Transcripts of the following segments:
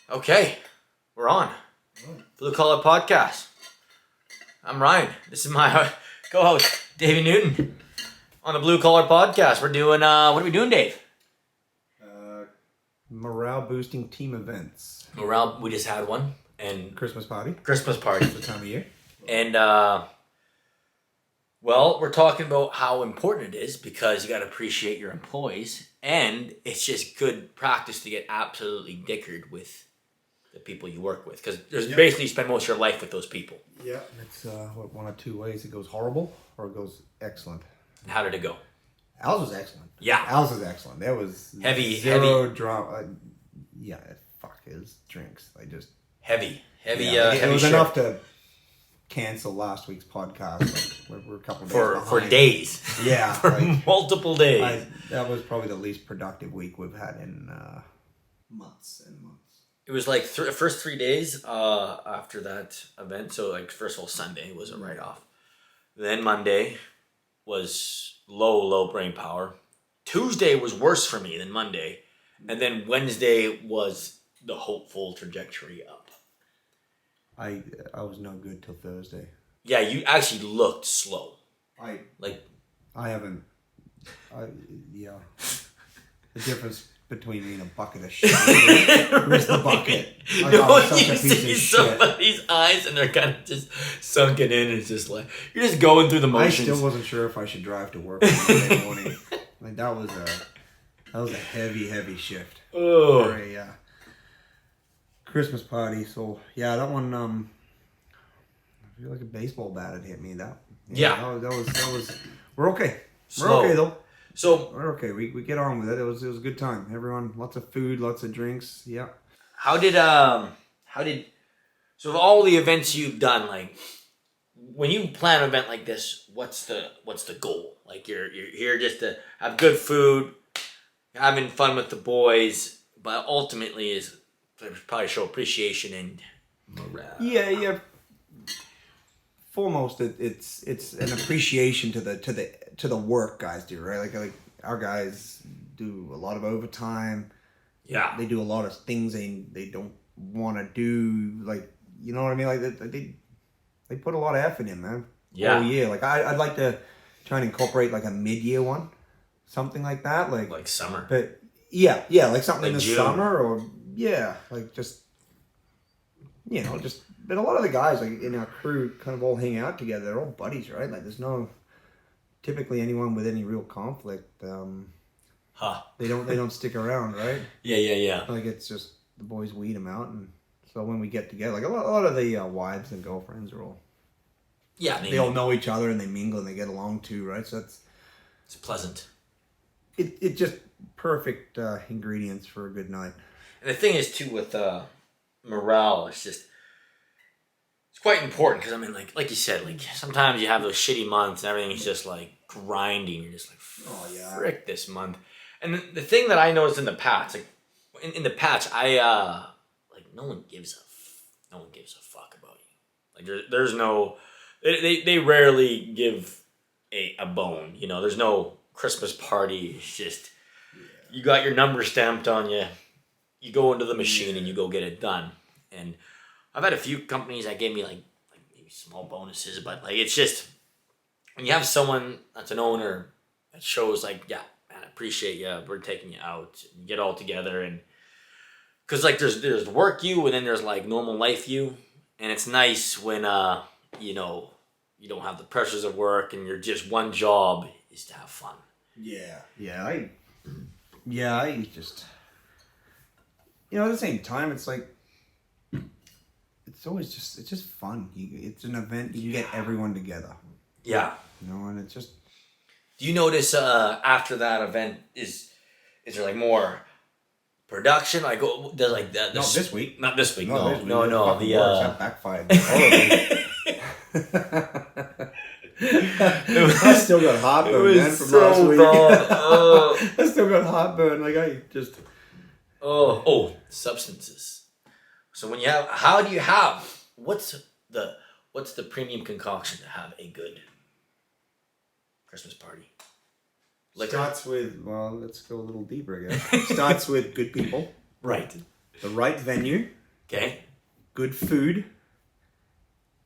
Okay, we're on. Blue Collar Podcast. I'm Ryan. This is my co-host, Dave Newton. On the Blue Collar Podcast, we're doing, what are we doing, Dave? Morale boosting team events. Morale, we just had one. And Christmas party. Christmas party. It's the time of year. And, well, we're talking about how important it is because you got to appreciate your employees. And it's just good practice to get absolutely dickered with the people you work with. Because basically you spend most of your life with those people. Yeah. It's one of two ways. It goes horrible or it goes excellent. How did it go? Ours was excellent. Yeah. Ours was excellent. There was heavy drama. It was drinks. Heavy. It was enough to cancel last week's podcast. We're a couple of days behind. For days. Yeah. For multiple days. That was probably the least productive week we've had in months and months. It was like first 3 days after that event. So like first of all, Sunday was a write-off. Then Monday was low brain power. Tuesday was worse for me than Monday. And then Wednesday was the hopeful trajectory up. I was no good till Thursday. Yeah, you actually looked slow. The difference between me and a bucket of shit. Where's the bucket? You see somebody's eyes and they're kind of just sunken in. And it's just like you're just going through the motions. I still wasn't sure if I should drive to work on Monday morning. Like that was a heavy shift. Oh. For a Christmas party. So yeah, that one. I feel like a baseball bat had hit me. That was. We're okay. Slow. We're okay though. So we're okay. We get on with it. It was a good time. Everyone, lots of food, lots of drinks. Yeah. How did so of all the events you've done, like when you plan an event like this, what's the goal? Like you're here just to have good food, having fun with the boys, but ultimately is probably show appreciation and morale. Yeah. Foremost, it's an appreciation to the work guys do, right? Like our guys do a lot of overtime. Yeah, they do a lot of things they don't want to do. Like, you know what I mean? Like they put a lot of effort in, man. Yeah. Oh yeah. Like I'd like to try and incorporate like a mid-year one, something like that. Like summer. But yeah, like something like in the June. summer or like just. But a lot of the guys like in our crew kind of all hang out together. They're all buddies, right? Like there's no typically anyone with any real conflict. They don't stick around, right? Yeah. Like it's just the boys weed them out, and so when we get together, like a lot of the wives and girlfriends are all they all know each other and they mingle and they get along too, right? So it's pleasant. It just perfect ingredients for a good night. And the thing is too with morale, it's quite important because I mean, like you said, like sometimes you have those shitty months and everything's just like grinding. You're just like, frick this month. And the thing that I noticed in the patch, like in the patch, I like no one gives a fuck about you. Like there's no, they rarely give a bone. You know, there's no Christmas party. It's just you got your number stamped on you. You go into the machine and you go get it done. And I've had a few companies that gave me like maybe small bonuses, but like it's just when you have someone that's an owner that shows like, yeah, man, I appreciate you. We're taking you out. You get all together and because like there's work you and then there's like normal life you, and it's nice when you don't have the pressures of work and your just one job is to have fun. I just at the same time it's like. It's just fun. It's an event. You can get everyone together. Yeah. And it's just. Do you notice after that event is there like more production? Like does like that? Not this week. Not this week. No. That backfired. I still got heartburn, man, from last week. I still got heartburn. Like I just. Substances. So when you have, what's the premium concoction to have a good Christmas party? Starts with, let's go a little deeper again. Starts with good people. Right. the right venue. Okay. Good food.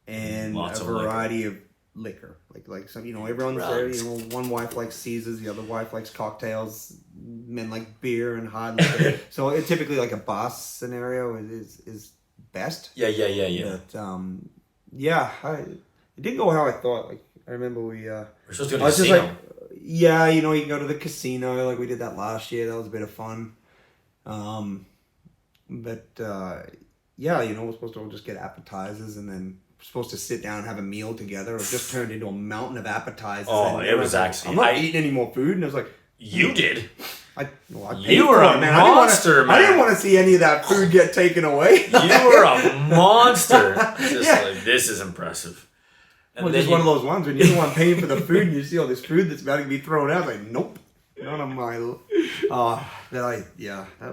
And Lots a of variety of liquor. Like some, everyone's there. One wife likes Caesars, the other wife likes cocktails. Men like beer and hard liquor. So it typically like a bar scenario is best. Yeah. But it didn't go how I thought. Like I remember we're supposed to go to the casino. You can go to the casino. Like we did that last year. That was a bit of fun. We're supposed to all just get appetizers and then we're supposed to sit down and have a meal together. It just turned into a mountain of appetizers. Oh, it was actually... I'm not eating any more food. And I was like... You did? You were a monster, man. I didn't want to see any of that food get taken away. You were a monster. Like, this is impressive. And just one of those ones when you're the one paying for the food and you see all this food that's about to be thrown out. Like, nope. None of my... it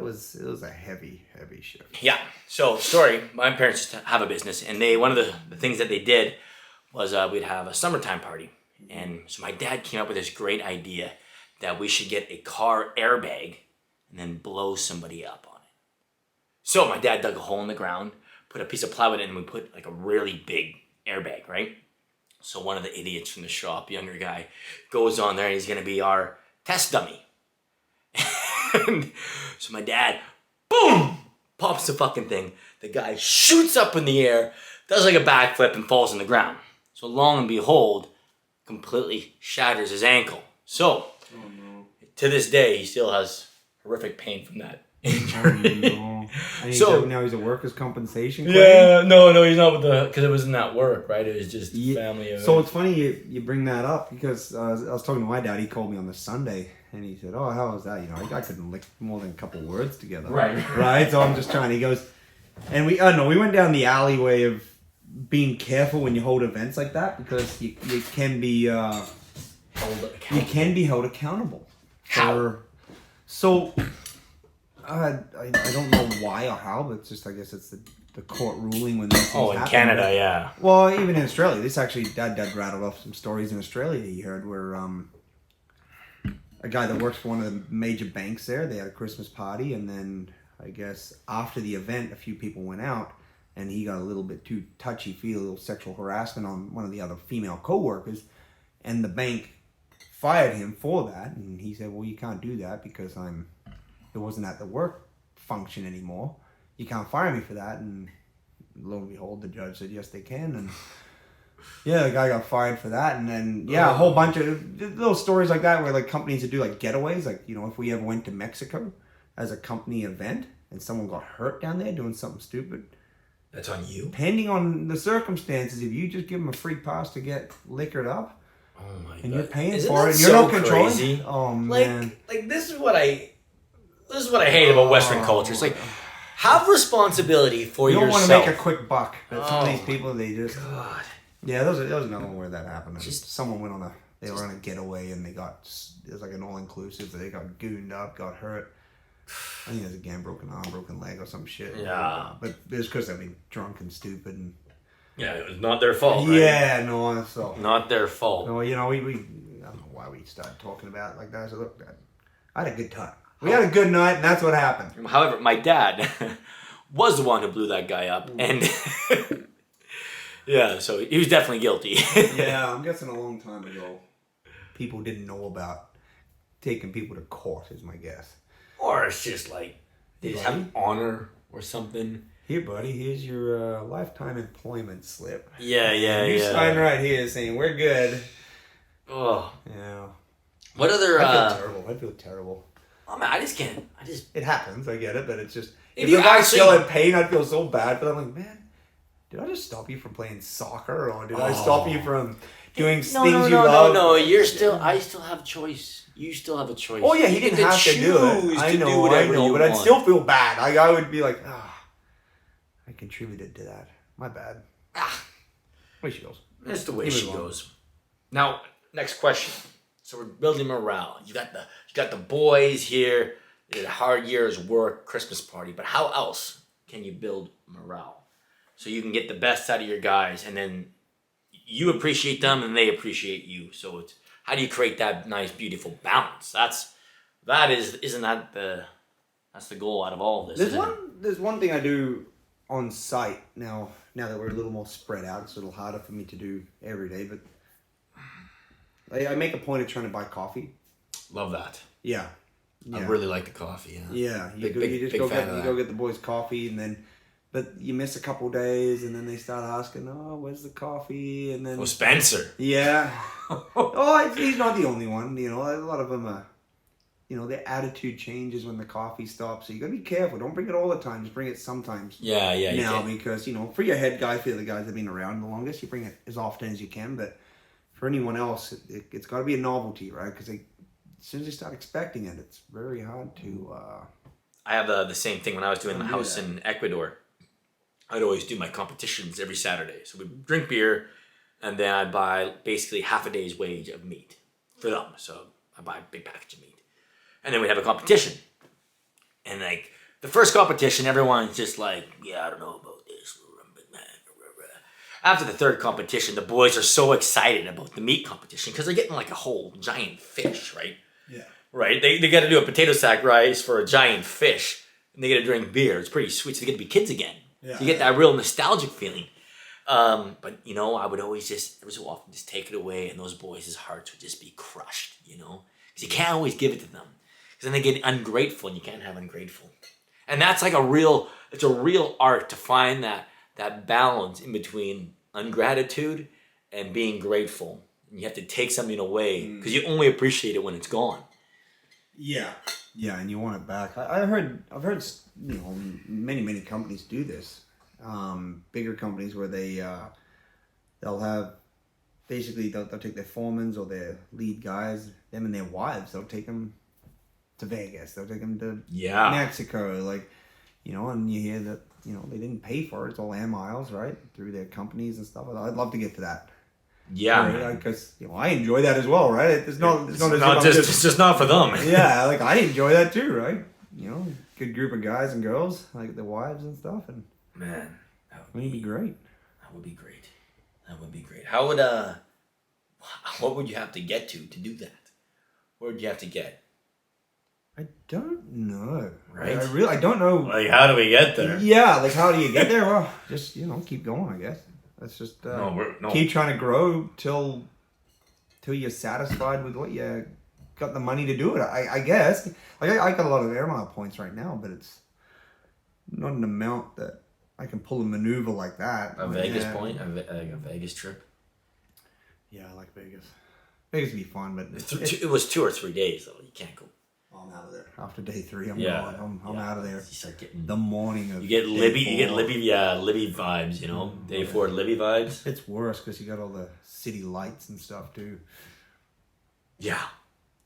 was a heavy shift. Yeah. So, story, my parents used to have a business, and one of the things that they did was we'd have a summertime party. And so my dad came up with this great idea that we should get a car airbag and then blow somebody up on it. So my dad dug a hole in the ground, put a piece of plywood in, and we put like a really big airbag, right? So one of the idiots from the shop, younger guy, goes on there and he's going to be our test dummy. And so my dad, boom, pops the fucking thing. The guy shoots up in the air, does like a backflip and falls on the ground. So long and behold, completely shatters his ankle. So, to this day, he still has horrific pain from that injury. So now he's a workers' compensation claim? Yeah, no, he's not because it wasn't at work, right? It was just family. So it's funny you bring that up because I was talking to my dad. He called me on the Sunday and he said, "Oh, how was that? I couldn't lick more than a couple words together." Right. So I'm just trying. He goes, and we went down the alleyway of being careful when you hold events like that because you can be held accountable. How? I don't know why or how, but it's just I guess it's the court ruling when these things happen. In Canada, yeah. Well, even in Australia, this actually Dad rattled off some stories in Australia he heard where a guy that works for one of the major banks there, they had a Christmas party, and then I guess after the event, a few people went out, and he got a little bit too touchy-feely, a little sexual harassment on one of the other female co-workers, and the bank fired him for that, and he said, "Well, you can't do that because it wasn't at the work function anymore. You can't fire me for that." And lo and behold, the judge said, "Yes, they can." And the guy got fired for that. And then, a whole bunch of little stories like that where like companies that do like getaways, like, if we ever went to Mexico as a company event and someone got hurt down there doing something stupid. That's on you? Depending on the circumstances, if you just give them a free pass to get liquored up, oh my and God. you're paying Isn't for it, and so you're not controlling. Crazy? Oh man! Like this is what I hate about Western culture. It's like have responsibility for yourself. You don't want to make a quick buck. But some of these people, they just God. Yeah, there was another one where that happened. Someone went they were on a getaway and it was like an all inclusive. They got gooned up, got hurt. I think it was again broken arm, broken leg, or some shit. Yeah, but it was because drunk and stupid and. Yeah, it was not their fault, right? Yeah, no, so... Not their fault. No, we I don't know why we started talking about it like that. So look, I had a good time. We had a good night, and that's what happened. However, my dad was the one who blew that guy up, and... yeah, so he was definitely guilty. Yeah, I'm guessing a long time ago, people didn't know about taking people to court, is my guess. Or it's just like, they just have honor or something. Here, buddy, here's your lifetime employment slip. Yeah. You sign right here saying, we're good. Oh. Yeah. What other... I feel terrible. Oh, man, I just can't. It happens, I get it, but it's just... If the guy's still in pain, I'd feel so bad, but I'm like, man, did I just stop you from playing soccer? Or did I stop you from doing things you love? No, I still have choice. You still have a choice. Oh, yeah, he didn't have to do it. I know, but I'd still feel bad. I would be like, I contributed to that. My bad. Way she goes. That's the way she goes. Now, next question. So we're building morale. You got the boys here. They had a hard year's work, Christmas party. But how else can you build morale? So you can get the best out of your guys, and then you appreciate them, and they appreciate you. So it's how do you create that nice, beautiful balance? That's That's the goal out of all of this. There's one thing I do on site now that we're a little more spread out. It's a little harder for me to do every day, but I make a point of trying to buy coffee. Love that. Yeah. I really like the coffee. Yeah. You go get the boys coffee, and then, but you miss a couple days, and then they start asking, "Oh, where's the coffee?" And then Spencer. Yeah. He's not the only one. You know, a lot of them are. You know, their attitude changes when the coffee stops. So you got to be careful. Don't bring it all the time. Just bring it sometimes. Yeah. Now, because, you know, for your head guy, for the guys that have been around the longest, you bring it as often as you can. But for anyone else, it's got to be a novelty, right? Because as soon as they start expecting it, it's very hard to... I have the same thing when I was doing the house in Ecuador. I'd always do my competitions every Saturday. So we'd drink beer, and then I'd buy basically half a day's wage of meat for them. So I buy a big package of meat. And then we'd have a competition. And like the first competition, everyone's just like, yeah, I don't know about this. After the third competition, the boys are so excited about the meat competition because they're getting like a whole giant fish, right? Yeah. Right? They got to do a potato sack rice for a giant fish. And they get to drink beer. It's pretty sweet. So they get to be kids again. Yeah. So you get that real nostalgic feeling. But, you know, I would always every so often just take it away. And those boys' hearts would just be crushed, you know? Because you can't always give it to them. Because then they get ungrateful, and you can't have ungrateful. And that's like it's a real art to find that balance in between ungratitude and being grateful. And you have to take something away because you only appreciate it when it's gone. Yeah. Yeah, and you want it back. I've heard, you know, many companies do this. Bigger companies where they'll have, basically they'll take their foremans or their lead guys, them and their wives, they'll take them to Vegas, they'll take them to Mexico, like, you know, and you hear that, you know, they didn't pay for it, it's all air miles, right, through their companies and stuff. I'd love to get to that. Yeah, because you know, I enjoy that as well, right? It's just not for them. Yeah, like I enjoy that too, right? You know, good group of guys and girls, like their wives and stuff, and man, that would be great. That would be great. That would be great. What would you have to get to do that? Where would you have to get? I don't know. Right? I don't know. Like, how do we get there? Yeah, like, how do you get there? Well, just, you know, keep going, I guess. Let's just keep trying to grow till you're satisfied with what you got the money to do it. I guess. Like, I got a lot of air mile points right now, but it's not an amount that I can pull a maneuver like that. A Vegas point? A Vegas trip? Yeah, I like Vegas. Vegas would be fun, but... It was 2 or 3 days, though. You can't go. I'm out of there. After day 3, I'm gone. I'm out of there. You start getting the morning of you get Libby vibes, you know? Day 4 Libby vibes. It's worse because you got all the city lights and stuff, too. Yeah.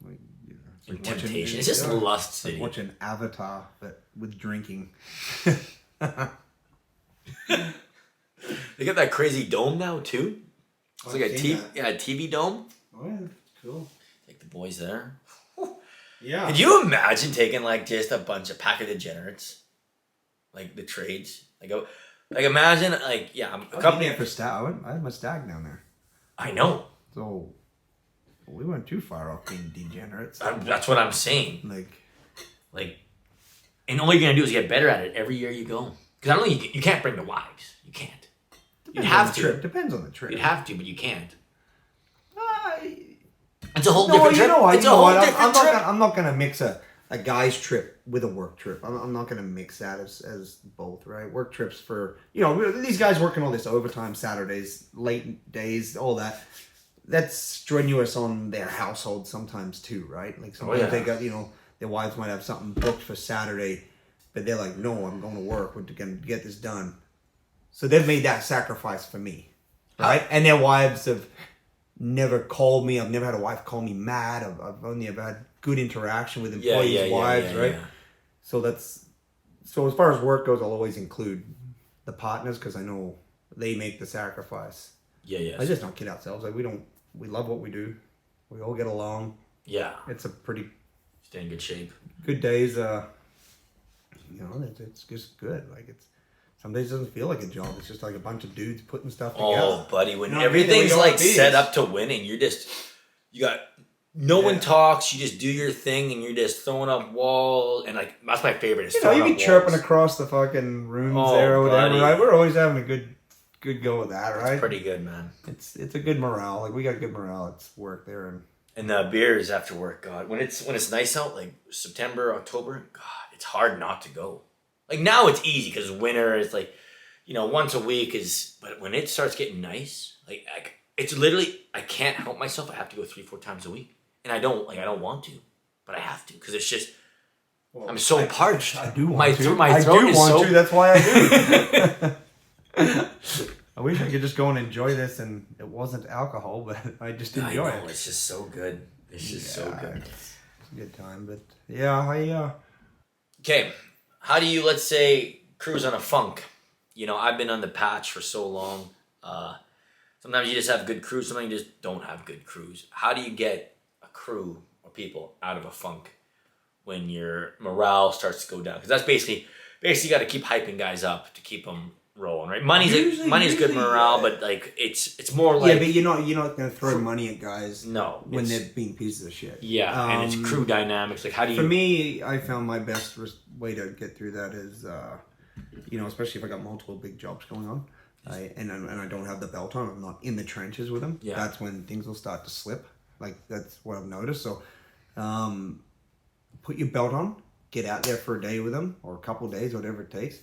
Like, you know, like temptation. It's just lust city. Like watching Avatar, but with drinking. They got that crazy dome now, too. It's like a TV dome. Oh, yeah. Cool. Take the boys there. Yeah. Could you imagine taking like just a bunch of pack of degenerates, like the trades, like imagine like I'm a company for stag. I had my stag down there. I know. So we weren't too far off being degenerates. That's what I'm saying. Like, and all you're gonna do is get better at it every year you go. Because I don't think you can't bring the wives. You can't. You'd have to. Depends on the trip. You'd have to, but you can't. It's a whole different trip. I'm not gonna mix a guy's trip with a work trip. I'm not gonna mix that as both, right? Work trips for, you know, these guys working all this overtime, Saturdays, late days, all that. That's strenuous on their household sometimes too, right? Like sometimes they got, you know, their wives might have something booked for Saturday, but they're like, no, I'm going to work. We're going to get this done. So they've made that sacrifice for me, right? And their wives have never called me. I've never had a wife call me mad. I've only ever had good interaction with employees' wives, right? Yeah. So as far as work goes, I'll always include the partners because I know they make the sacrifice. Yeah. I just don't kid ourselves. Like we love what we do. We all get along. Yeah. It's a pretty... Stay in good shape. Good days, you know, it's just good. Like some days it doesn't feel like a job. It's just like a bunch of dudes putting stuff together. Oh, buddy, when everything's like set up to winning, you got No one talks. You just do your thing, and you're just throwing up walls. And like that's my favorite. Is you know, throwing you up be chirping walls. across the fucking rooms there or whatever. Buddy. Right? We're always having a good go with that, right? It's pretty good, man. It's a good morale. Like we got good morale at work there, and the beers after work. God, when it's nice out, like September, October. God, it's hard not to go. Like now it's easy because winter is like, once a week is. But when it starts getting nice, like it's literally I can't help myself. I have to go 3-4 times a week. And I don't want to, but I have to because it's just I'm so parched. I do want my to. My throat is so. That's why I do. I wish I could just go and enjoy this, and it wasn't alcohol, but I just enjoy it. It's just so good. It's just so good. It's a good time, but yeah, Okay, how do you let's say cruise on a funk? I've been on the patch for so long. Sometimes you just have good crews. Sometimes you just don't have good crews. How do you get crew or people out of a funk when your morale starts to go down? Because that's basically you got to keep hyping guys up to keep them rolling, right? Money's good morale, but like it's more like but you're not gonna throw money at guys when they're being pieces of shit. Yeah, and it's crew dynamics. Like how do you? For me, I found my best way to get through that is especially if I got multiple big jobs going on. And I don't have the belt on. I'm not in the trenches with them. Yeah. That's when things will start to slip. Like that's what I've noticed. So, put your belt on, get out there for a day with them or a couple of days, whatever it takes,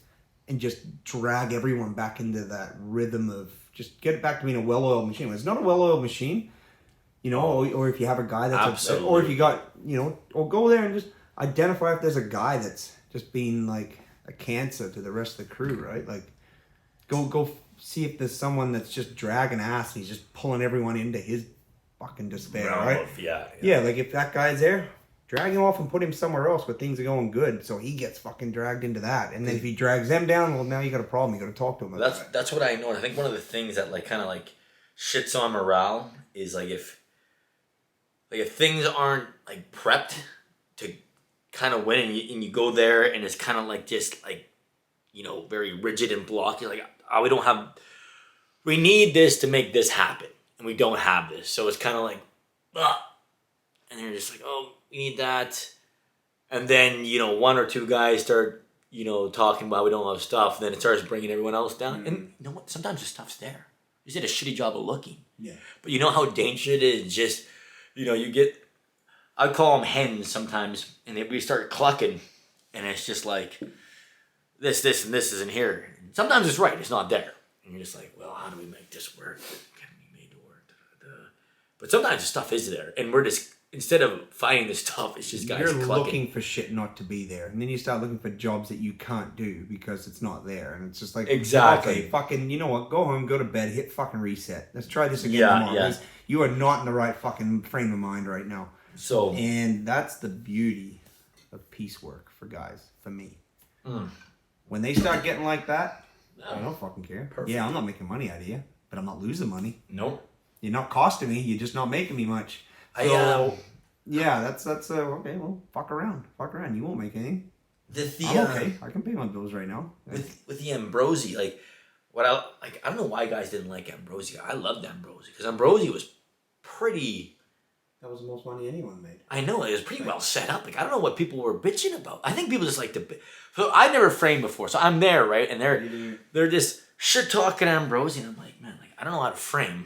and just drag everyone back into that rhythm of just get it back to being a well-oiled machine. When it's not a well-oiled machine, or if you have a guy that's or if you got or go there and just identify if there's a guy that's just being like a cancer to the rest of the crew, right? Like, go see if there's someone that's just dragging ass and he's just pulling everyone into his fucking despair, right? Yeah, like if that guy's there, drag him off and put him somewhere else where things are going good, so he gets fucking dragged into that. And then if he drags them down, well, now you got a problem. You got to talk to him about that. That's what I know. I think one of the things that like kind of like shits on morale is like if things aren't like prepped to kind of win, and you go there and it's kind of like just like very rigid and blocky. Like we need this to make this happen. And we don't have this. So it's kind of like, ugh. And you're just like, oh, we need that. And then, one or two guys start, talking about we don't have stuff. And then it starts bringing everyone else down. Mm-hmm. And you know what? Sometimes the stuff's there. You did a shitty job of looking. Yeah. But you know how dangerous it is? Just, you get, I'd call them hens sometimes. And we start clucking. And it's just like, this, and this isn't here. And sometimes it's right. It's not there. And you're just like, well, how do we make this work? But sometimes the stuff is there, and we're just instead of finding the stuff, it's just guys clucking. You're looking for shit not to be there, and then you start looking for jobs that you can't do because it's not there, and it's just like exactly. Okay, fucking, you know what? Go home, go to bed, hit fucking reset. Let's try this again tomorrow. Yeah. You are not in the right fucking frame of mind right now. And that's the beauty of piecework for guys, for me. When they start getting like that, I don't fucking care. Perfect. Yeah, I'm not making money out of you, but I'm not losing money. Nope. You're not costing me. You're just not making me much. So, yeah, that's okay. Well, fuck around. You won't make anything. I'm okay. I can pay my bills right now. With the Ambrosi, like I don't know why guys didn't like Ambrosi. I loved Ambrosi because Ambrosi was pretty. That was the most money anyone made. I know, it was pretty well set up. Like I don't know what people were bitching about. I think people just like to. So I never framed before, so I'm there, right? And they're just shit talking Ambrosi, and I'm like, man, like I don't know how to frame.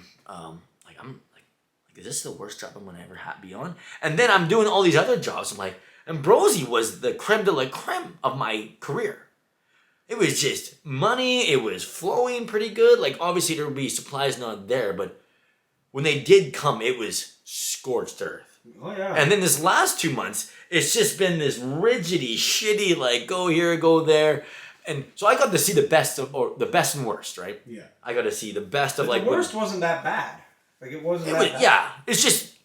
Is this the worst job I'm gonna ever be on? And then I'm doing all these other jobs. I'm like, Ambrosi was the creme de la creme of my career. It was just money. It was flowing pretty good. Like obviously there would be supplies not there, but when they did come, it was scorched earth. Oh yeah. And then this last 2 months, it's just been this rigidy, shitty, like go here, go there. And so I got to see the best and worst, right? Yeah. I got to see the best of the worst wasn't that bad. Like it wasn't that bad. Yeah. It's just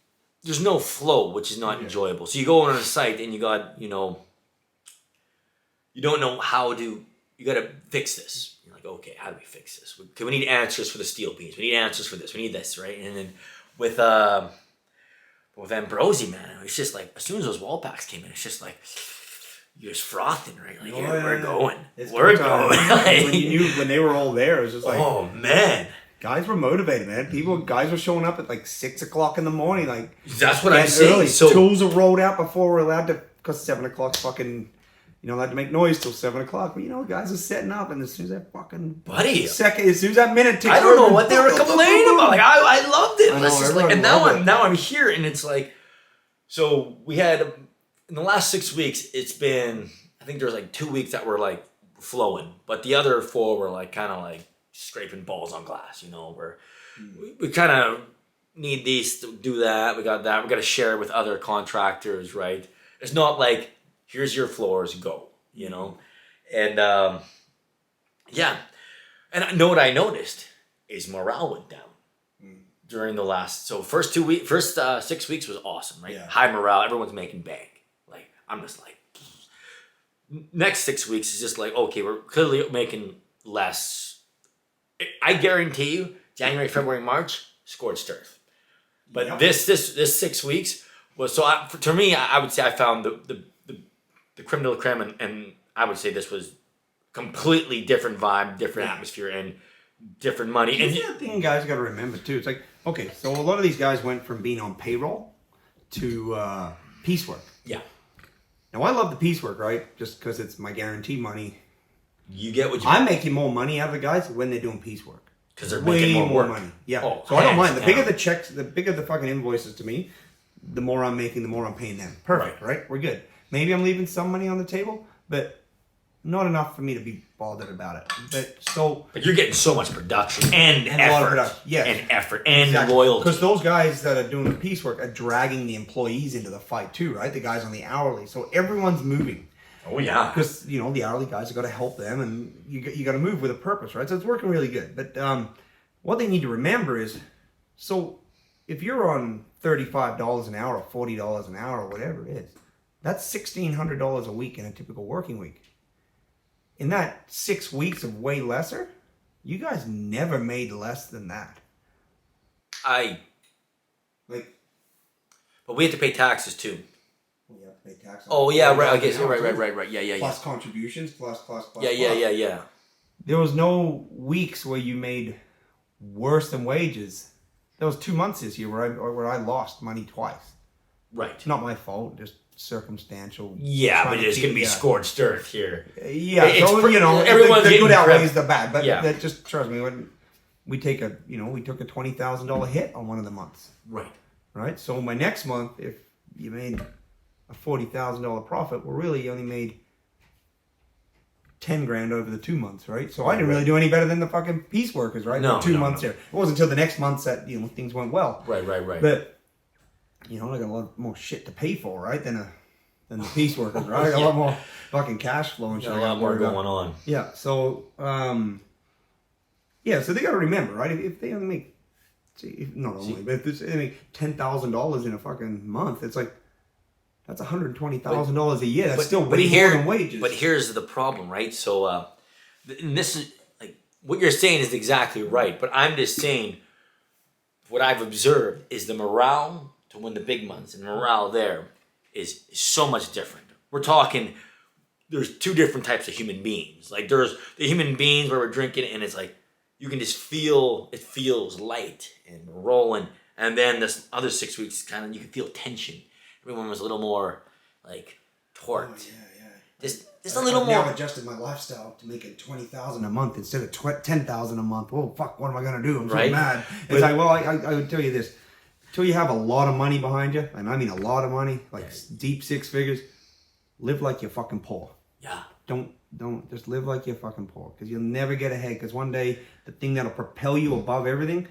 there's no flow, which is not enjoyable. So you go on a site and you got, you don't know how to you gotta fix this. You're like, okay, how do we fix this? Okay, we need answers for the steel beams. We need answers for this. We need this, right? And then with Ambrosi, man, it's just like as soon as those wall packs came in, it's just like you're just frothing, right? Like, we're going. We're going. When they were all there, it was just like, oh man. Guys were motivated, man. Guys were showing up at like 6 o'clock in the morning. Like that's what I'm saying. Early. So tools are rolled out before we're allowed to, because 7 o'clock fucking, you're not allowed to make noise till 7 o'clock. But guys are setting up, and as soon as that fucking as soon as that minute ticks, I don't know what they were complaining about. Like I loved it. And now I'm here, and it's like, so we had in the last 6 weeks. It's been, I think there was like 2 weeks that were like flowing, but the other 4 were like kind of like scraping balls on glass, where we kind of need these to do that. We got that. We got to share it with other contractors, right? It's not like, here's your floors, go, And yeah. And I know what I noticed is morale went down during the last, so first 6 weeks was awesome, right? Yeah. High morale, everyone's making bank. Like, I'm just like, next 6 weeks is just like, okay, we're clearly making less. I guarantee you, January, February, March, scorched earth. But this 6 weeks was, so to me, I would say I found the creme de la creme, and I would say this was completely different vibe, different atmosphere, and different money. And the other thing guys got to remember too, it's like, okay, so a lot of these guys went from being on payroll to piecework. Yeah. Now I love the piecework, right? Just because it's my guarantee money. You get what I'm making more money out of the guys when they're doing piecework. Because they're making more money. Yeah. Oh, so I don't mind. The bigger the checks, the bigger the fucking invoices to me, the more I'm making, the more I'm paying them. Perfect, right? We're good. Maybe I'm leaving some money on the table, but not enough for me to be bothered about it. But you're getting so much production and effort. A lot of production. Yes. And effort and loyalty. Because those guys that are doing the piecework are dragging the employees into the fight too, right? The guys on the hourly. So everyone's moving. Oh yeah, because the hourly guys have got to help them, and you got to move with a purpose, right? So it's working really good. But what they need to remember is, so if you're on $35 an hour, or $40 an hour, or whatever it is, that's $1,600 a week in a typical working week. In that 6 weeks of way lesser, you guys never made less than that. But we have to pay taxes too. We have to pay taxes. Oh yeah, right. I guess right. Yeah. Plus contributions, plus. Yeah. There was no weeks where you made worse than wages. There was 2 months this year where I lost money twice. Right. It's not my fault. Just circumstantial. Yeah, but it's gonna be scorched earth here. Yeah, so everyone's the good outweighs the bad. But yeah. That just trust me. When we took a $20,000 hit on one of the months. Right. So my next month, if you made a $40,000 profit, well, really you only made $10,000 over the 2 months, right? So I didn't really do any better than the fucking piece workers, right? No, 2 months there. It wasn't until the next month that things went well. Right. But I got a lot more shit to pay for, right? Than the piece workers, right? I got a lot more fucking cash flow and shit. A lot more going on. Yeah. So so they got to remember, right? If they only make, but if they make $10,000 in a fucking month, it's like, that's $120,000 a year. That's still way more than wages. But here's the problem, right? So, and this is like what you're saying is exactly right. But I'm just saying, what I've observed is the morale to win the big months and morale there is so much different. We're talking. There's 2 different types of human beings. Like there's the human beings where we're drinking and it's like you can just feel it feels light and rolling, and then this other 6 weeks kind of you can feel tension. Everyone was a little more like torqued. Oh, yeah. Just a little more. I've adjusted my lifestyle to making $20,000 a month instead of $10,000 a month. Oh fuck! What am I gonna do? I'm so mad. It's like, well, I would tell you this: until you have a lot of money behind you, and I mean a lot of money, like deep 6 figures, live like you're fucking poor. Yeah. Don't just live like you're fucking poor, because you'll never get ahead. Because one day the thing that'll propel you above everything,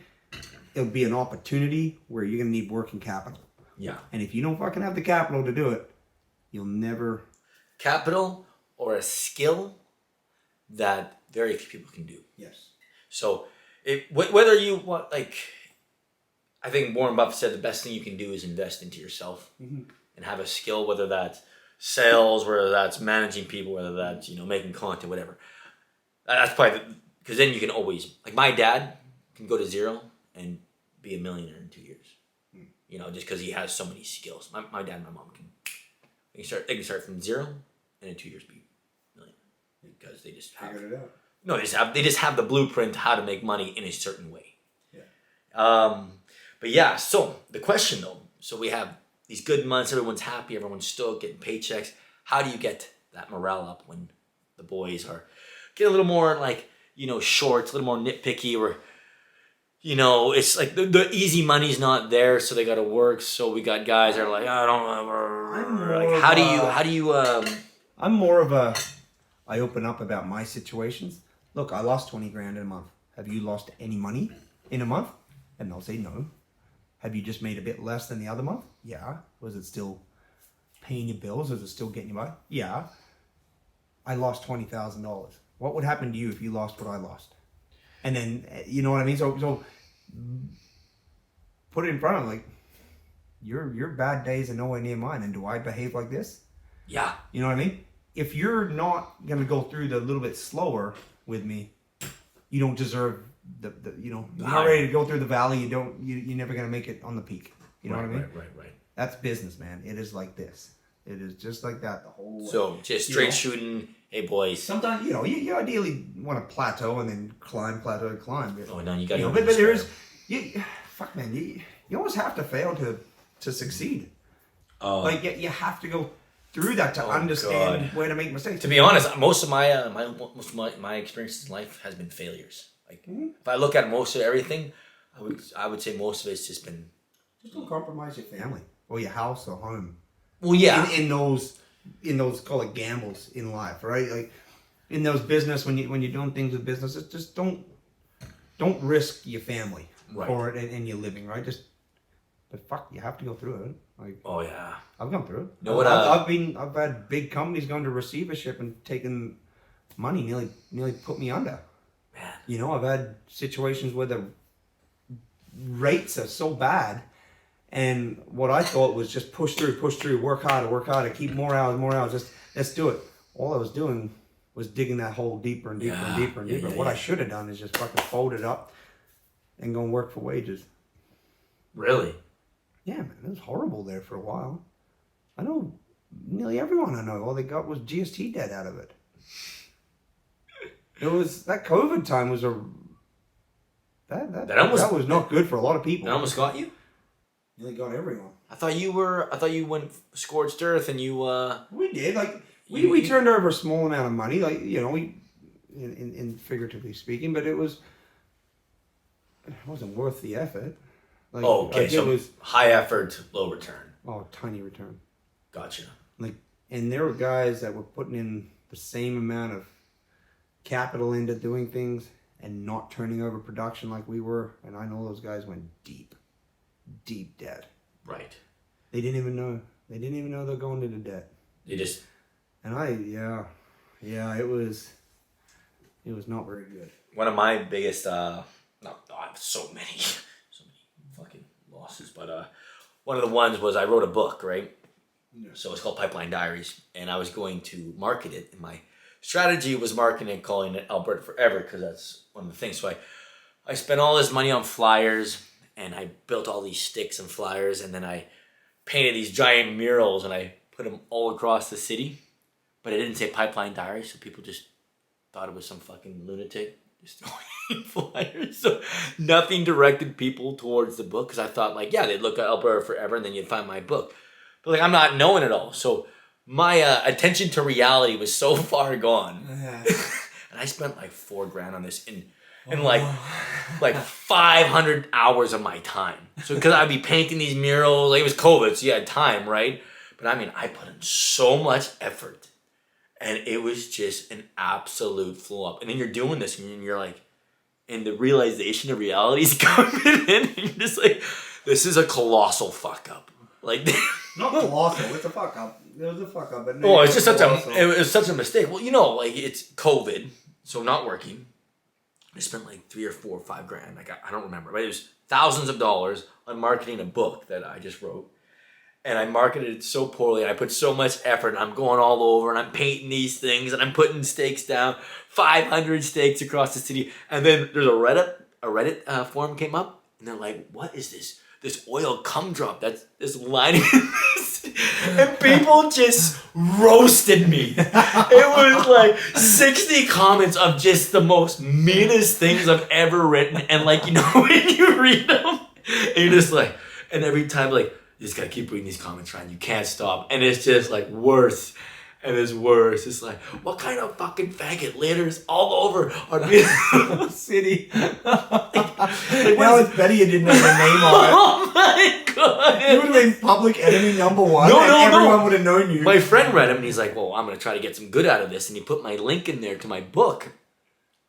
it'll be an opportunity where you're gonna need working capital. Yeah. And if you don't fucking have the capital to do it, you'll never... Capital or a skill that very few people can do. Yes. So, whether you want, like... I think Warren Buffett said the best thing you can do is invest into yourself and have a skill, whether that's sales, whether that's managing people, whether that's, making content, whatever. That's probably... Because then you can always... Like, my dad can go to zero and be a millionaire in 2 years. Just because he has so many skills. My dad and my mom they can start from zero and in 2 years be a millionaire because they just figured it out. No, they just have the blueprint how to make money in a certain way. But yeah, so the question though, so we have these good months, everyone's happy, everyone's stoked, getting paychecks. How do you get that morale up when the boys are getting a little more like, short, a little more nitpicky, or, it's like the easy money's not there, so they got to work. So we got guys that are like, I don't know. Like, how do you, I'm more of a, I open up about my situations. Look, I lost 20 grand in a month. Have you lost any money in a month? And they'll say no. Have you just made a bit less than the other month? Yeah. Was it still paying your bills? Was it still getting you by? Yeah. I lost $20,000. What would happen to you if you lost what I lost? And then, you know what I mean? So put it in front of like, your bad days are nowhere near mine. And do I behave like this? Yeah. You know what I mean? If you're not going to go through the little bit slower with me, you don't deserve you're not ready to go through the valley. You're never going to make it on the peak. You know what I mean? Right. That's business, man. It is like this. It is just like that the whole way. So just straight shooting. Hey, boys. Sometimes, you ideally want to plateau and then climb. But, oh, no, you got to. But there is, fuck, man. You always have to fail to succeed. Like you have to go through that to understand where to make mistakes. To be honest, most of my experiences in life has been failures. Like if I look at most of everything, I would say most of it's just been. Just don't compromise your family or your house or home. Well, yeah. In those call it gambles in life, right? Like in those business when you're doing things with business, just don't risk your family for it and your living, right? But fuck, you have to go through it. Like, oh yeah, I've gone through it. You know what? I've had big companies go into receivership and taken money, nearly put me under. Man, I've had situations where the rates are so bad, and what I thought was just push through, work harder, keep more hours. Just let's do it. All I was doing was digging that hole deeper and deeper and deeper and deeper. What I should have done is just fucking fold it up and go and work for wages. Really? Yeah, man, it was horrible there for a while. I know nearly everyone I know, all they got was GST debt out of it. It was, that COVID time was that was not good for a lot of people. That almost got you? Nearly got everyone. I thought you went scorched earth and you, We did, like, we turned over a small amount of money, like, we, in figuratively speaking, but it wasn't worth the effort. Like, okay, so it was high effort, low return. Oh, tiny return. Gotcha. Like, and there were guys that were putting in the same amount of capital into doing things and not turning over production like we were. And I know those guys went deep debt. Right. They didn't even know they're going into debt. They just. And it was not very good. One of my biggest, I have so many fucking losses, but one of the ones was I wrote a book, right? Yeah. So it's called Pipeline Diaries, and I was going to market it, and my strategy was marketing it, calling it Alberta Forever, because that's one of the things. So I spent all this money on flyers, and I built all these sticks and flyers, and then I painted these giant murals, and I put them all across the city, but it didn't say Pipeline Diaries, so people just thought it was some fucking lunatic just throwing flyers. So nothing directed people towards the book, because I thought, like, yeah, they'd look at Alberta Forever, and then you'd find my book. But, like, I'm not knowing it all, so my attention to reality was so far gone. And I spent like $4,000 on this in like 500 hours of my time. So because I'd be painting these murals, like it was COVID, so you had time, right? But I mean, I put in so much effort, and it was just an absolute flop. And then you're doing this, and you're like, and the realization of reality is coming in, and you're just like, this is a colossal fuck up. Like, not colossal, it's a fuck up. It was a fuck up, but no. Oh, it's just it was such a mistake. Well, like, it's COVID, so not working. I spent like $3 or $4 or $5,000. Like, I don't remember, but it was thousands of dollars on marketing a book that I just wrote, and I marketed it so poorly. And I put so much effort, and I'm going all over, and I'm painting these things, and I'm putting stakes down, 500 stakes across the city, and then there's a Reddit forum came up, and they're like, "What is this? This oil cum drop that's lining this." And people just roasted me. It was like 60 comments of just the most meanest things I've ever written. And like, you know, when you read them, and you're just like, and every time like, you just gotta keep reading these comments, Ryan. You can't stop. And it's just like worse. And it's worse. It's like, what kind of fucking faggot litters all over our beautiful city? Now it's Betty you didn't have a name on it. Oh my god. You would have been public enemy number one. No, and everyone would have known you. My friend read him and he's like, well, I'm going to try to get some good out of this. And he put my link in there to my book.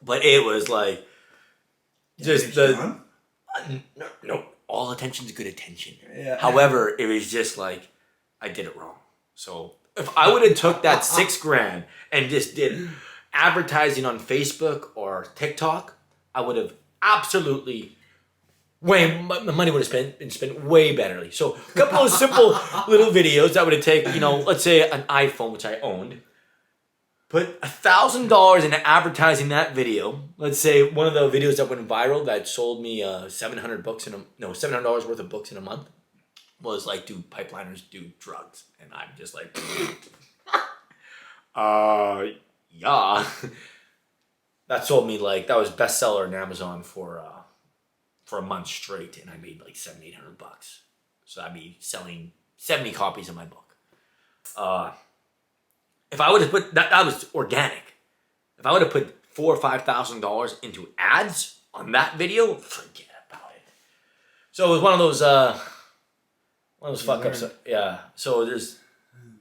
But it was like, just the... No, all attention's good attention. Yeah. However, it was just like, I did it wrong. So if I would have took that $6,000 and just did advertising on Facebook or TikTok, I would have absolutely my money would have been spent way betterly. So a couple of simple little videos that would have taken, you know, let's say an iPhone, which I owned, put $1,000 into advertising that video. Let's say one of the videos that went viral that sold me $700 worth of books in a month was like, do pipeliners do drugs? And I'm just like, yeah. That sold me like, that was bestseller on Amazon for a month straight, and I made like $700-800. So I'd be selling 70 copies of my book. If I would have put that was organic. If I would have put $4,000 or $5,000 into ads on that video, forget about it. So it was one of those fuck ups. Yeah. So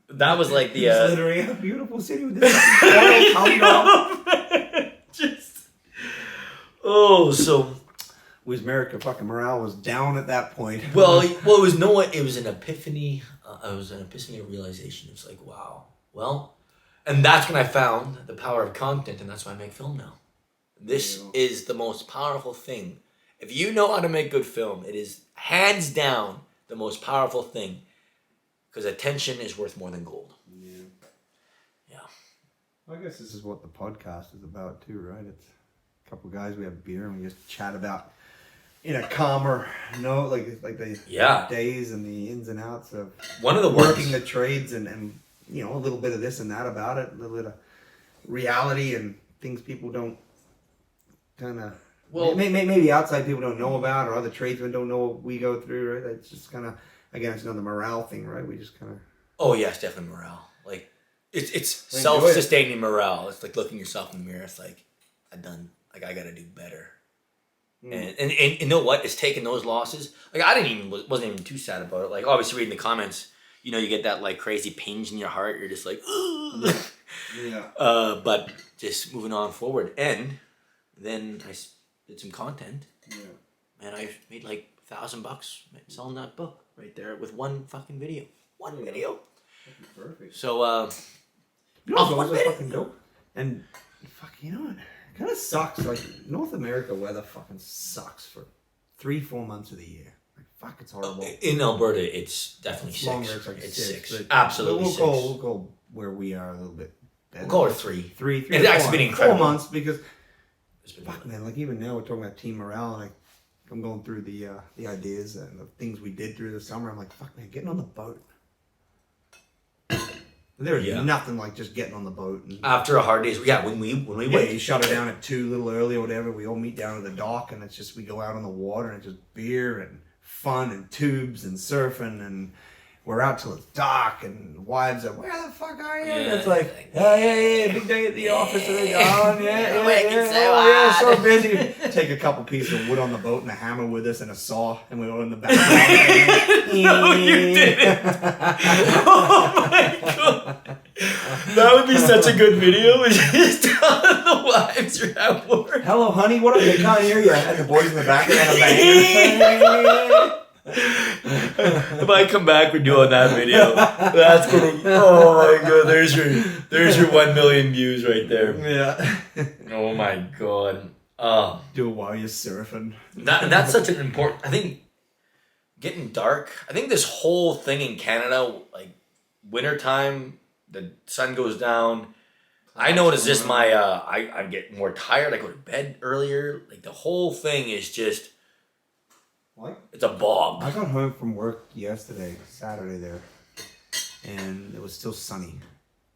that was like the literally a beautiful city with this so Wiersma fucking morale was down at that point. Well, it was an epiphany. It was an epiphany of realization. It's like, wow. Well, and that's when I found the power of content, and that's why I make film now. This is the most powerful thing. If you know how to make good film, it is hands down the most powerful thing, because attention is worth more than gold. Yeah. I guess this is what the podcast is about too, right? It's a couple guys, we have beer, and we just chat about in a calmer note, like the days and the ins and outs of one of the working the trades and you know, a little bit of this and that about it, a little bit of reality and things people don't kind of, maybe outside people don't know about, or other tradesmen don't know what we go through, right? It's just kind of, again, it's another morale thing, right? We just kind of... Oh, yeah, it's definitely morale. Like, it's self-sustaining morale. It's like looking yourself in the mirror. It's like, I got to do better. And you know what? It's taking those losses. Like, wasn't even too sad about it. Like, obviously reading the comments, you know, you get that like crazy pinch in your heart. You're just like, yeah. But just moving on forward. And then I did some content. Yeah. And I made like $1,000 selling that book right there with one fucking video. One video. Perfect. So, you know what's fucking dope? And fuck, you know what? It kind of sucks. Like, North America weather fucking sucks for 3-4 months of the year. Like, fuck, it's horrible. In Alberta, it's definitely it's 6. Longer, it's like it's 6. Absolutely we'll 6. We'll go where we are a little bit better. We'll call it 3. 3 It's actually been incredible. 4 months because, been fuck, man, like even now we're talking about team morale, and I'm going through the ideas and the things we did through the summer. I'm like, fuck, man, getting on the boat. There's nothing like just getting on the boat. And, after a hard day's, when we went. You shut it down at 2 a little early or whatever. We all meet down at the dock, and it's just, we go out on the water, and it's just beer and fun and tubes and surfing, and we're out till it's dark, and wives are, where the fuck are you? And it's like, hey, big day at the office, and they're gone, so busy. Take a couple pieces of wood on the boat and a hammer with us and a saw, and we were in the back. No, you didn't. Oh my god. That would be such a good video. Just telling the wives you're at work. Hello, honey, what up? I can't hear you. And the boys in the back and a bang. If I come back, we're doing that video. That's gonna. Oh my god! There's your 1 million views right there. Yeah. Oh my god. Do it while you're surfing. That's such an important. I think getting dark. I think this whole thing in Canada, like wintertime, the sun goes down. I notice just my I get more tired. I go to bed earlier. Like the whole thing is just. What? It's a bog. I got home from work yesterday, Saturday there, and it was still sunny,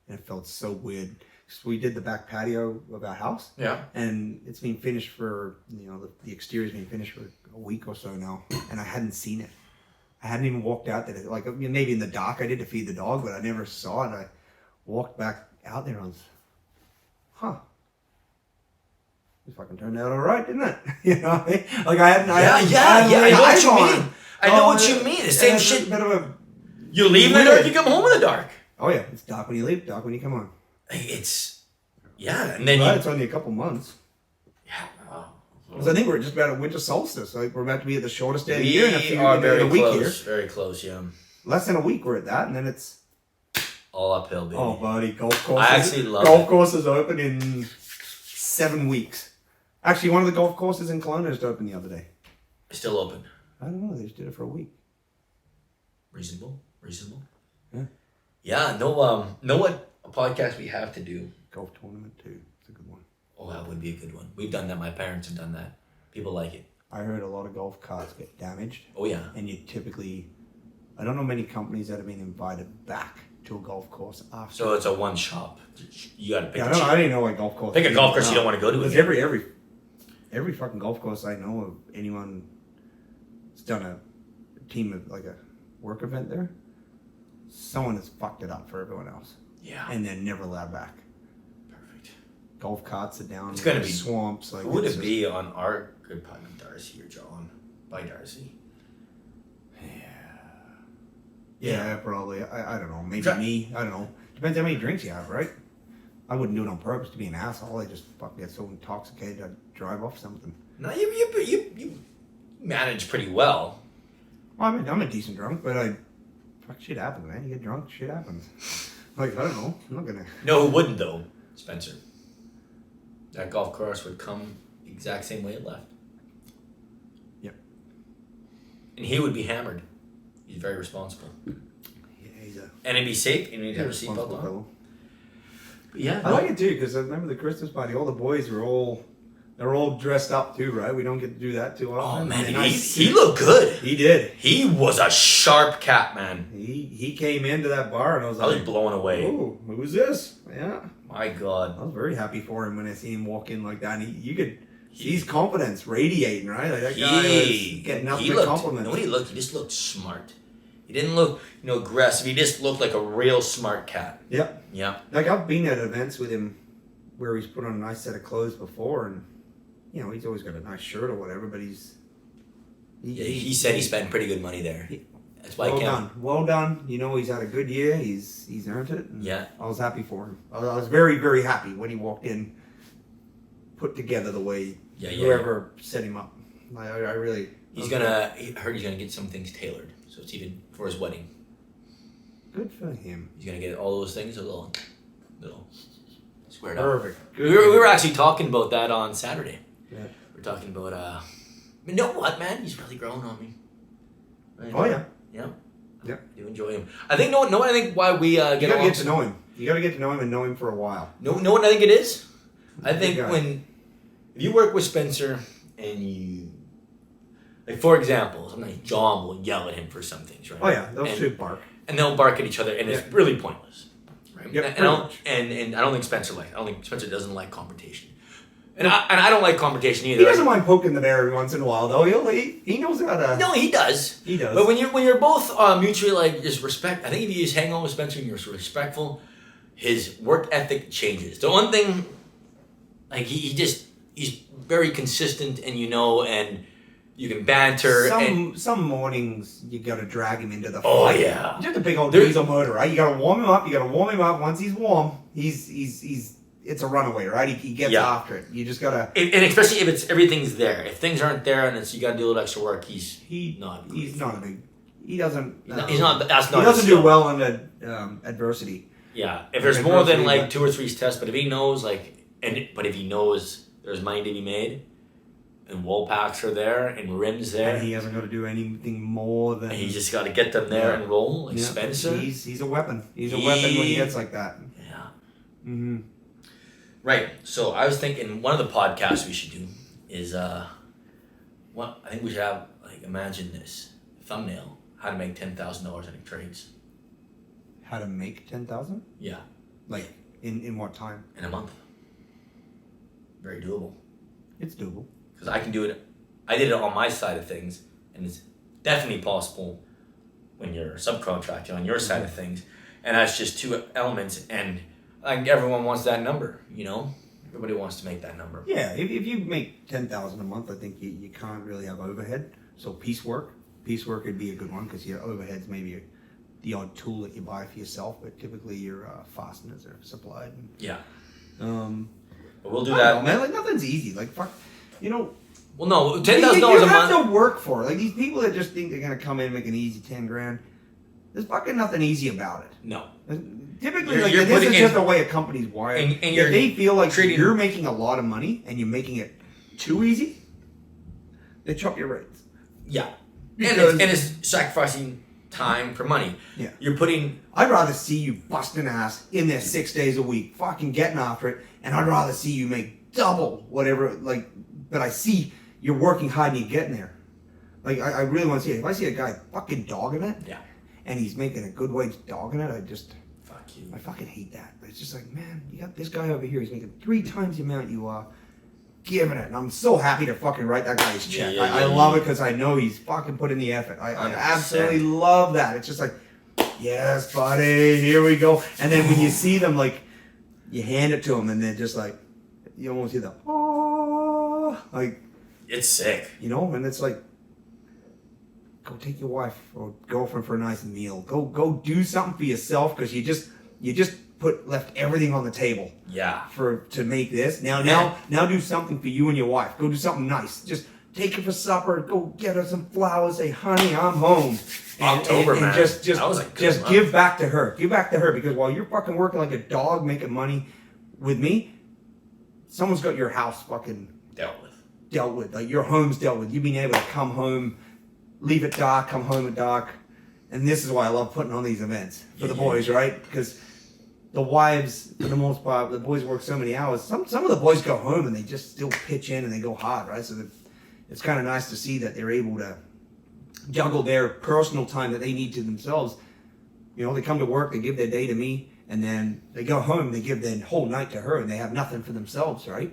and it felt so weird. So we did the back patio of our house. Yeah. And it's been finished for, the exterior's been finished for a week or so now, and I hadn't seen it. I hadn't even walked out there. Like, maybe in the dark I did to feed the dog, but I never saw it. I walked back out there and I was, it fucking turned out all right, didn't it? Like I hadn't. I know what you mean. I know what you mean. The same shit. You leave in the dark, you come home in the dark. Oh yeah, it's dark when you leave, dark when you come home. And then it's only a couple months. Yeah. Because I think we're just about a winter solstice. Like we're about to be at the shortest day of the We year in are a very week close. here. Very close, yeah. Less than a week we're at that, and then it's all uphill, baby. Oh, buddy, golf course. I actually love golf it. course is open in 7 weeks. Actually, one of the golf courses in Kelowna just opened the other day. Still open. I don't know. They just did it for a week. Reasonable. Yeah. Yeah. Know what a podcast we have to do? Golf tournament too. It's a good one. Oh, that would be a good one. We've done that. My parents have done that. People like it. I heard a lot of golf carts get damaged. Oh yeah. And you typically, I don't know many companies that have been invited back to a golf course after. So it's a one shop. You got to pick. Yeah, I didn't know what golf course. Pick a golf course you don't want to go to. Because every fucking golf course I know of anyone that's done a team of like a work event there, someone has fucked it up for everyone else. Yeah. And they're never allowed back. Perfect. Golf carts are down. It's gonna be swamps. Like who would it be on our good partner, Darcy or John? By Darcy. Yeah, probably. I don't know. Maybe me. I don't know. Depends how many drinks you have, right? I wouldn't do it on purpose to be an asshole. I just get so intoxicated I'd drive off something. No, you manage pretty well. Well, I'm a decent drunk, but shit happens, man. You get drunk, shit happens. Like, I don't know. I'm not gonna. No, who wouldn't though? Spencer. That golf course would come the exact same way it left. Yep. And he would be hammered. He's very responsible. Yeah, and it'd be safe. And he'd have a seatbelt on. Yeah, I like it too because I remember the Christmas party. All the boys they're all dressed up too, right? We don't get to do that too often. Oh man, he looked good. He did. He was a sharp cat, man. He came into that bar and I was like, blown away. Oh, who's this? Yeah. My God. I was very happy for him when I seen him walk in like that. And you could see his confidence radiating, right? Like that guy was getting nothing but compliments. You know what he just looked smart. He didn't look, aggressive. He just looked like a real smart cat. Yep. Yeah. Like I've been at events with him where he's put on a nice set of clothes before, and he's always got a nice shirt or whatever. But he said he spent pretty good money there. That's why. Well done. He's had a good year. He's earned it. Yeah. I was happy for him. I was very, very happy when he walked in, put together the way whoever set him up. I really. I heard he's gonna get some things tailored. So it's even for his wedding. Good for him. He's gonna get all those things a little squared up. Perfect. We were actually talking about that on Saturday. Yeah. We're talking about you know what, man? He's really growing on me. Right? Oh yeah. Yeah. Yeah. I do enjoy him. I think I think why we get you gotta along. get to know him. You gotta get to know him and know him for a while. Know what I think it is? I think if you work with Spencer and you. Like, for example, sometimes John will yell at him for some things, right? Oh yeah, they'll shoot bark. And they'll bark at each other, and it's really pointless, right? Yep, and I don't think Spencer doesn't like confrontation, and I don't like confrontation either. He doesn't mind poking the bear every once in a while, though. He knows how to. No, he does. He does. But when you're both mutually just respect, I think if you just hang on with Spencer and you're respectful, his work ethic changes. The one thing, like he's very consistent, and and. You can banter. Some mornings you gotta drag him into the fight. Oh yeah. He's just a big old diesel motor, right? You gotta warm him up. Once he's warm, he's it's a runaway, right? He gets after it. You just gotta. And especially if everything's there. If things aren't there and you gotta do a little extra work, he's not a big. He doesn't. He's not. That's not. He doesn't do well under adversity. Yeah. If there's more than 2 or 3 tests, but if he knows if he knows there's money to be made. And wall packs are there, and rims there. And he hasn't got to do anything more than... And he's just got to get them there and roll, like Spencer. He's a weapon. He's a weapon when he gets like that. Yeah. Mm-hmm. Right. So I was thinking one of the podcasts we should do is... I think we should have, imagine this. Thumbnail. How to make $10,000 in trades. How to make 10,000? Yeah. Like in what time? In a month. Very doable. It's doable. Because I can do it. I did it on my side of things, and it's definitely possible when you're subcontracting on your side of things. And that's just two elements, and like everyone wants that number, you know? Everybody wants to make that number. Yeah, if you make 10,000 a month, I think you can't really have overhead. So piecework would be a good one because your overhead's maybe the odd tool that you buy for yourself, but typically your fasteners are supplied. And, yeah. But we'll do that. Know, man. Like nothing's easy. Like fuck, you know. Well, no, $10,000 a month. You have to work for it. Like these people that just think they're gonna come in and make an easy 10 grand. There's fucking nothing easy about it. No. Typically, this is just the way a company's wired. And if they feel like you're making a lot of money and you're making it too easy, they chop your rates. Yeah. And it's sacrificing time for money. Yeah. You're putting... I'd rather see you busting ass in there 6 days a week, fucking getting after it, and I'd rather see you make double whatever, like, but I see you're working hard and you're getting there. Like, I really want to see it. If I see a guy fucking dogging it, yeah, and he's making a good wage dogging it, fuck you. I fucking hate that. It's just like, man, you got this guy over here, he's making 3 times the amount you are giving it. And I'm so happy to fucking write that guy's check. I love it because I know he's fucking put in the effort. I absolutely love that. It's just like, yes, buddy, here we go. And then when you see them, like, you hand it to them and they're just like, you almost hear the, oh, like. It's sick. You know, and it's like, go take your wife or girlfriend for a nice meal. Go do something for yourself because you just left everything on the table. Yeah. To make this. Now do something for you and your wife. Go do something nice. Just take her for supper. Go get her some flowers. Say, honey, I'm home. October, man. And just month. give back to her. Give back to her because while you're fucking working like a dog making money with me, someone's got your house fucking dealt with. Like your home's dealt with. You being able to come home, leave it dark, come home at dark. And this is why I love putting on these events for the boys, right? Because the wives, for the most part, the boys work so many hours. Some of the boys go home and they just still pitch in and they go hard, right? So it's kind of nice to see that they're able to juggle their personal time that they need to themselves. You know, they come to work, they give their day to me, and then they go home, they give their whole night to her, and they have nothing for themselves, right?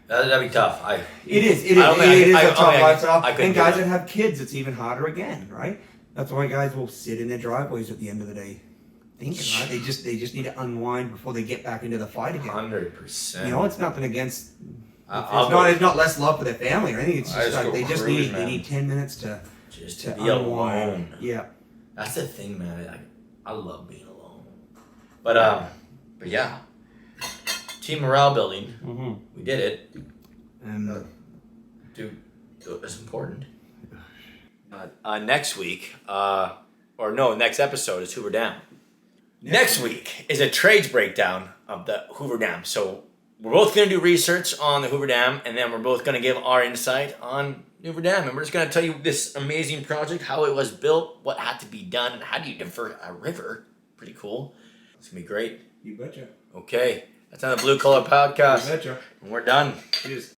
That'd be tough. It is a tough lifestyle. And guys that have kids, it's even harder again, right? That's why guys will sit in their driveways at the end of the day thinking, right? They just need to unwind before they get back into the fight again. 100%. You know, it's nothing against. It's not less love for their family or anything. It's just like they need 10 minutes to be alone. Yeah, that's the thing, man. I love being alone. But yeah, team morale building. Mm-hmm. We did it, and dude, it's important. Next week, next episode is Hoover Dam. Next week is a trades breakdown of the Hoover Dam. So we're both going to do research on the Hoover Dam, and then we're both going to give our insight on Hoover Dam. And we're just going to tell you this amazing project, how it was built, what had to be done, and how do you divert a river. Pretty cool. It's going to be great. You betcha. Okay. That's on the Blue Collar Podcast. You betcha. And we're done. Cheers.